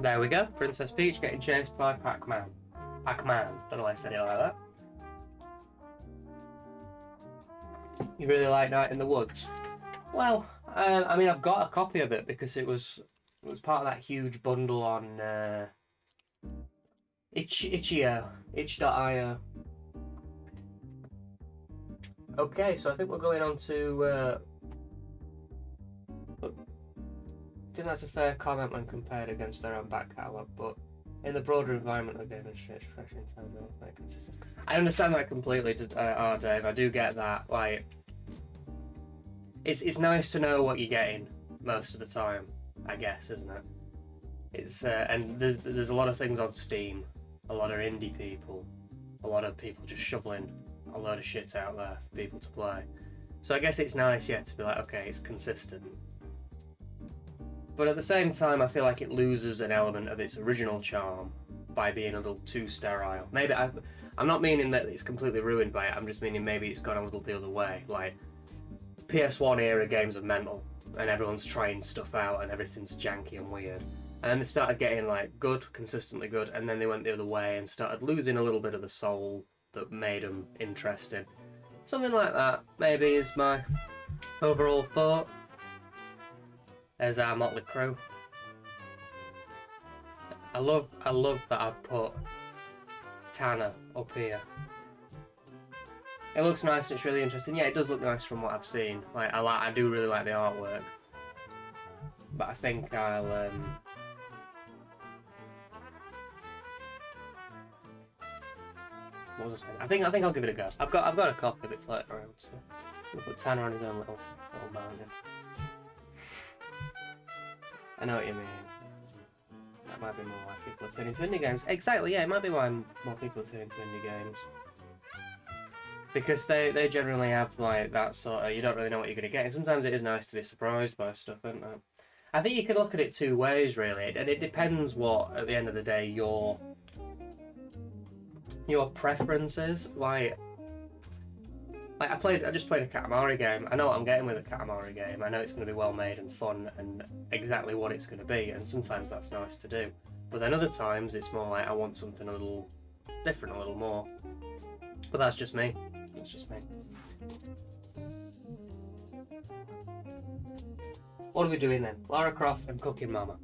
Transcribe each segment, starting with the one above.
There we go. Princess Peach getting chased by Pac-Man. Pac-Man. Don't know why I said it like that. You really like Night in the Woods? Well, I mean, I've got a copy of it because it was part of that huge bundle on itch.io. Okay, so I think we're going on to. I think that's a fair comment when compared against their own back catalogue, but in the broader environment of game, it's refreshing to make consistent. I understand that completely, Dave. I do get that. Like, it's nice to know what you're getting most of the time, I guess, isn't it? It's and there's a lot of things on Steam, a lot of indie people, a lot of people just shoveling a load of shit out there for people to play. So I guess it's nice, yeah, to be like, okay, it's consistent. But at the same time, I feel like it loses an element of its original charm by being a little too sterile. Maybe I'm not meaning that it's completely ruined by it. I'm just meaning maybe it's gone a little the other way. Like PS1 era games are mental, and everyone's trying stuff out, and everything's janky and weird. And then they started getting like good, consistently good, and then they went the other way and started losing a little bit of the soul that made them interesting. Something like that maybe is my overall thought. As our Motley Crue. I love that I've put Tanner up here. It looks nice and it's really interesting. Yeah, it does look nice from what I've seen. Like I do really like the artwork. But I think I'll what was I saying? I think I'll give it a go. I've got a copy of it floating around, so we'll put Tanner on his own little mountain. I know what you mean. That might be more why people are turning to indie games. Exactly, yeah, it might be why more people are turning to indie games. Because they generally have like that sort of, you don't really know what you're going to get. And sometimes it is nice to be surprised by stuff, isn't it? I think you could look at it two ways, really. And it depends what, at the end of the day, your preference is. Like I just played a Katamari game. I know what I'm getting with a Katamari game. I know it's going to be well made and fun and exactly what it's going to be. And sometimes that's nice to do. But then other times it's more like I want something a little different, a little more. But that's just me. That's just me. What are we doing then? Lara Croft and Cooking Mama.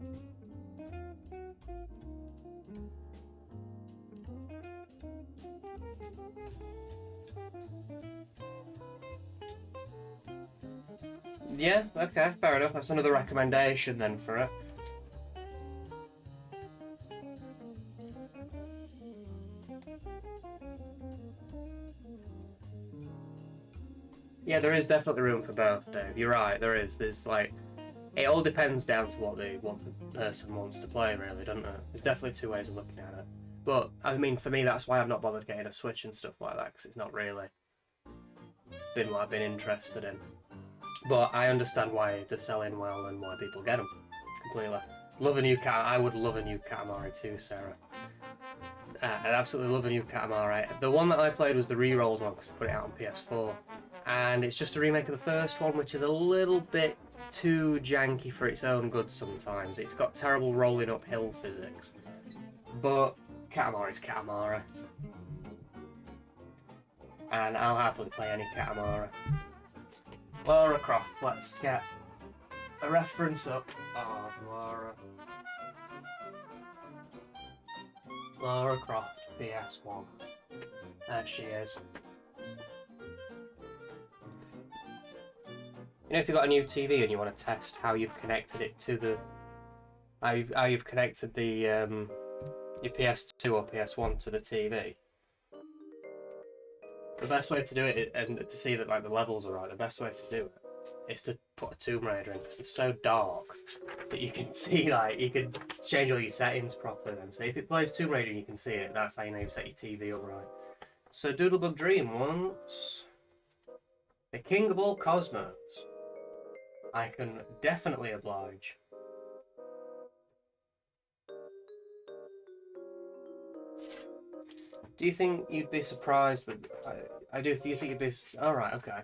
Yeah, okay, fair enough. That's another recommendation then for it. Yeah, there is definitely room for both, Dave. You're right, there is. There's like, it all depends down to what the person wants to play, really, doesn't it? There's definitely two ways of looking at it. But I mean, for me, that's why I've not bothered getting a Switch and stuff like that, because it's not really been what I've been interested in. But I understand why they're selling well and why people get them completely. I would love a new Katamari too, Sarah. I'd absolutely love a new Katamari. The one that I played was the re-rolled one because I put it out on PS4. And it's just a remake of the first one, which is a little bit too janky for its own good sometimes. It's got terrible rolling uphill physics. But Katamari's Katamari. And I'll happily play any Katamari. Lara Croft, let's get a reference up of Lara Croft PS1. There she is. You know, if you've got a new TV and you want to test how you've connected it to the how you've connected the your PS2 or PS1 to the TV. The best way to do it, and to see that like the levels are right, the best way to do it is to put a Tomb Raider in because it's so dark that you can see, like, you can change all your settings properly then. So if it plays Tomb Raider and you can see it, that's how you know you've set your TV up right. So Doodlebug Dream once the king of all cosmos. I can definitely oblige. Do you think you'd be surprised with... I do. Do you think you'd be... Alright, okay.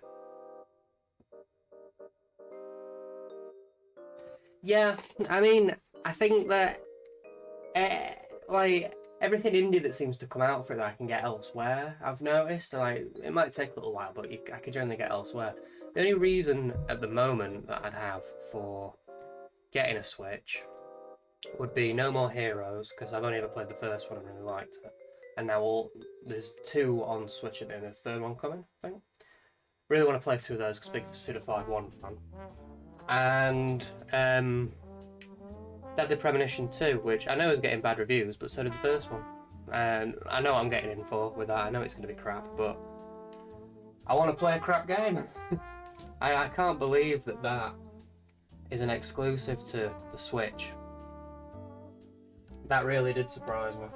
Yeah, I mean, I think that like everything indie that seems to come out for it that I can get elsewhere, I've noticed. Like it might take a little while, but I can generally get elsewhere. The only reason at the moment that I'd have for getting a Switch would be No More Heroes, because I've only ever played the first one and really liked it. And now there's 2 on Switch at the end, a third one coming, I think. Really want to play through those because big Certified 1 fan. And Deadly Premonition 2, which I know is getting bad reviews, but so did the first one. And I know what I'm getting in for with that. I know it's going to be crap, but I want to play a crap game. I can't believe that is an exclusive to the Switch. That really did surprise me.